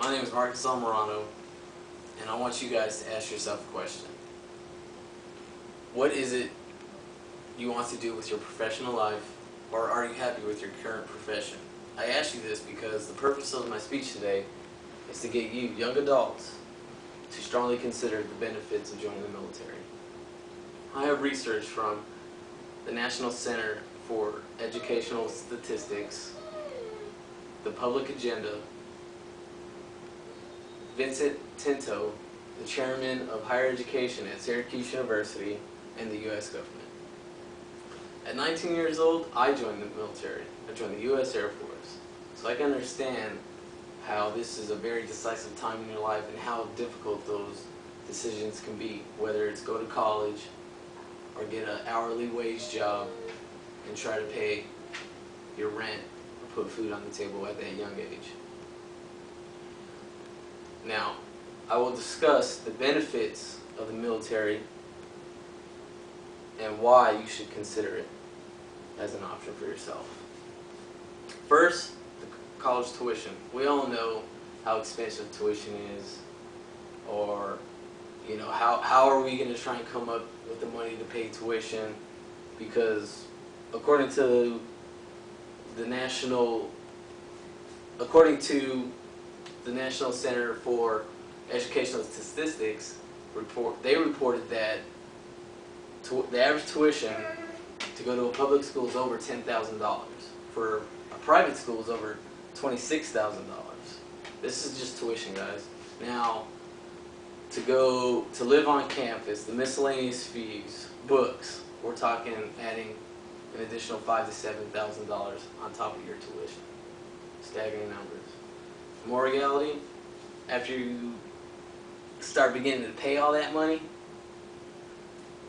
My name is Marcus Almirano, and I want you guys to ask yourself a question. What is it you want to do with your professional life, or are you happy with your current profession? I ask you this because the purpose of my speech today is to get you, young adults, to strongly consider the benefits of joining the military. I have research from the National Center for Educational Statistics, the Public Agenda, Vincent Tinto, the chairman of higher education at Syracuse University, and the U.S. government. At 19 years old, I joined the military. I joined the U.S. Air Force. So I can understand how this is a very decisive time in your life and how difficult those decisions can be, whether it's go to college or get an hourly wage job and try to pay your rent or put food on the table at that young age. Now, I will discuss the benefits of the military and why you should consider it as an option for yourself. First, the college tuition. We all know how expensive tuition is, or how are we going to try and come up with the money to pay tuition, because according to the National Center for Educational Statistics they reported that the average tuition to go to a public school is over $10,000. For a private school is over $26,000. This is just tuition, guys. Now, to live on campus, the miscellaneous fees, books, we're talking adding an additional $5,000 to $7,000 on top of your tuition. Staggering numbers. More reality, after you start beginning to pay all that money,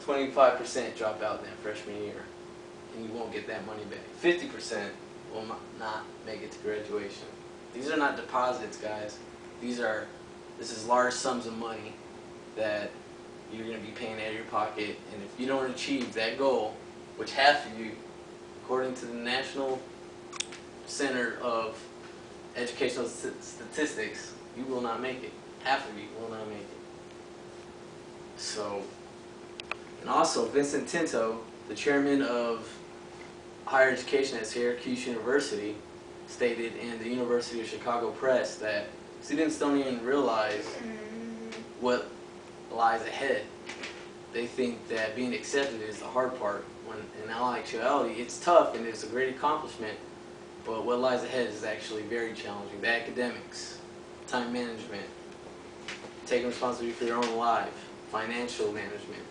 25% drop out in that freshman year, and you won't get that money back. 50% will not make it to graduation. These are not deposits, guys. This is large sums of money that you're going to be paying out of your pocket, and if you don't achieve that goal, which half of you, according to the National Center of Educational Statistics, you will not make it. Half of you will not make it. So, and also Vincent Tinto, the chairman of higher education at Syracuse University, stated in the University of Chicago Press that students don't even realize what lies ahead. They think that being accepted is the hard part, when in all actuality it's tough and it's a great accomplishment, but what lies ahead is actually very challenging. The academics, time management, taking responsibility for your own life, financial management,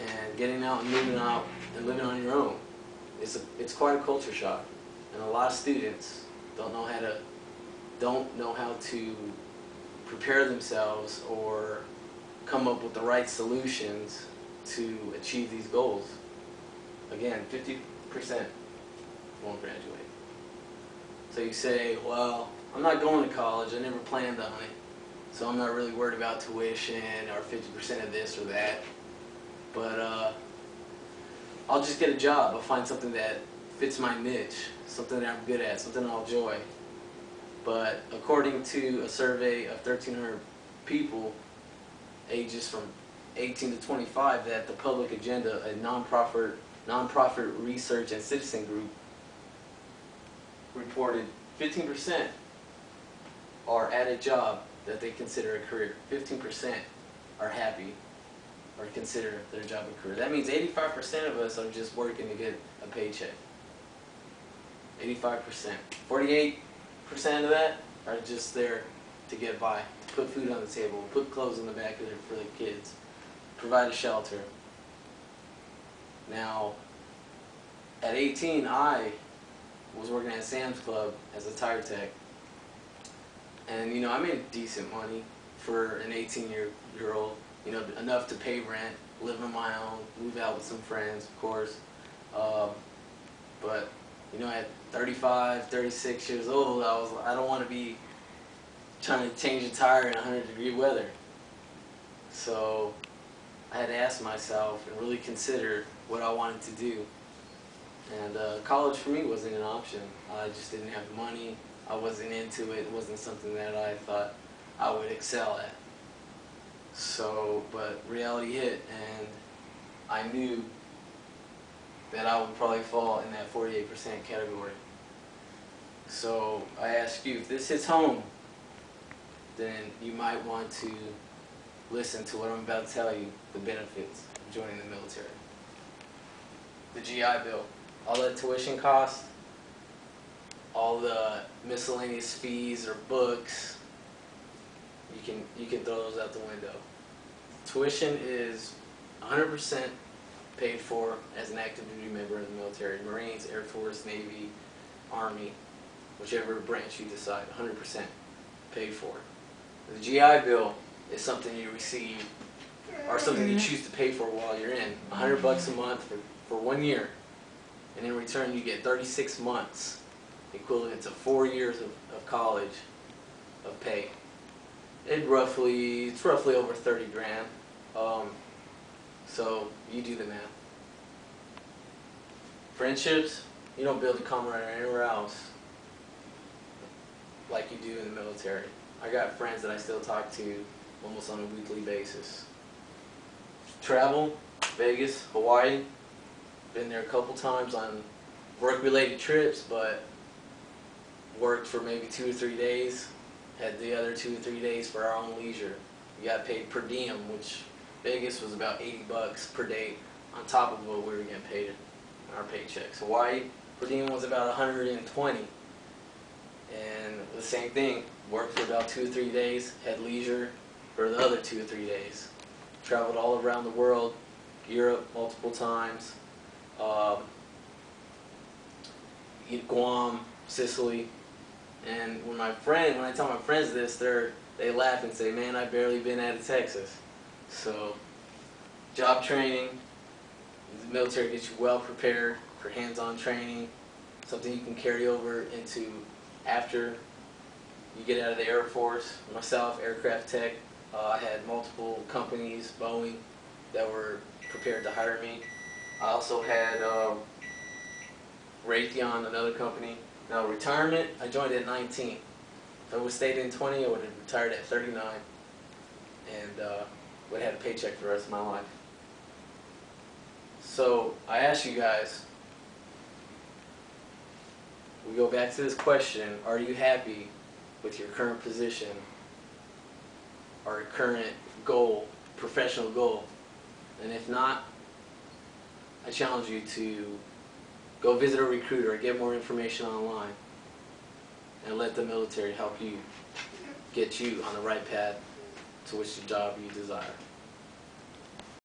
and getting out and moving out and living on your own. It's quite a culture shock, and a lot of students don't know how to prepare themselves or come up with the right solutions to achieve these goals. Again, 50% won't graduate. So you say, well, I'm not going to college, I never planned on it, so I'm not really worried about tuition or 50% of this or that, but I'll just get a job. I'll find something that fits my niche, something that I'm good at, something I'll enjoy. But according to a survey of 1,300 people ages from 18 to 25, that the Public Agenda, a nonprofit research and citizen group, reported 15% are at a job that they consider a career. 15% are happy or consider their job a career. That means 85% of us are just working to get a paycheck. 85%. 48% of that are just there to get by, to put food on the table, put clothes in the back of there for the kids, provide a shelter. Now, at 18, I was working at Sam's Club as a tire tech, and I made decent money for an 18-year-old. Enough to pay rent, live on my own, move out with some friends, of course. But at 35, 36 years old, I don't want to be trying to change a tire in 100-degree weather. So I had to ask myself and really consider what I wanted to do. And college for me wasn't an option. I just didn't have the money. I wasn't into it. It wasn't something that I thought I would excel at. So, but reality hit, and I knew that I would probably fall in that 48% category. So I ask you, if this hits home, then you might want to listen to what I'm about to tell you, the benefits of joining the military. The GI Bill, all that tuition cost, all the miscellaneous fees or books, you can throw those out the window. Tuition is 100% paid for as an active duty member of the military, Marines, Air Force, Navy, Army, whichever branch you decide, 100% paid for. The GI Bill is something you receive, or something you choose to pay for while you're in. $100 a month for 1 year, and in return you get 36 months, equivalent to 4 years of college of pay. It's roughly over 30 grand. So you do the math. Friendships, you don't build a camaraderie anywhere else like you do in the military. I got friends that I still talk to almost on a weekly basis. Travel, Vegas, Hawaii, been there a couple times on work-related trips, but worked for maybe 2 or 3 days, had the other 2 or 3 days for our own leisure. We got paid per diem, which Vegas was about $80 per day on top of what we were getting paid in our paychecks. Hawaii, per diem was about 120. And the same thing, worked for about 2 or 3 days, had leisure for the other 2 or 3 days. Traveled all around the world, Europe multiple times, Guam, Sicily. And when I tell my friends this, they laugh and say, man, I've barely been out of Texas. So, job training, the military gets you well prepared for hands-on training, something you can carry over into after you get out of the Air Force. Myself, aircraft tech, I had multiple companies, Boeing, that were prepared to hire me. I also had Raytheon, another company. Now retirement, I joined at 19. If I would have stayed in 20, I would have retired at 39 and would have had a paycheck for the rest of my life. So I ask you guys, we go back to this question, are you happy with your current position or current goal, professional goal? And if not, I challenge you to go visit a recruiter or get more information online and let the military help you get you on the right path to which the job you desire.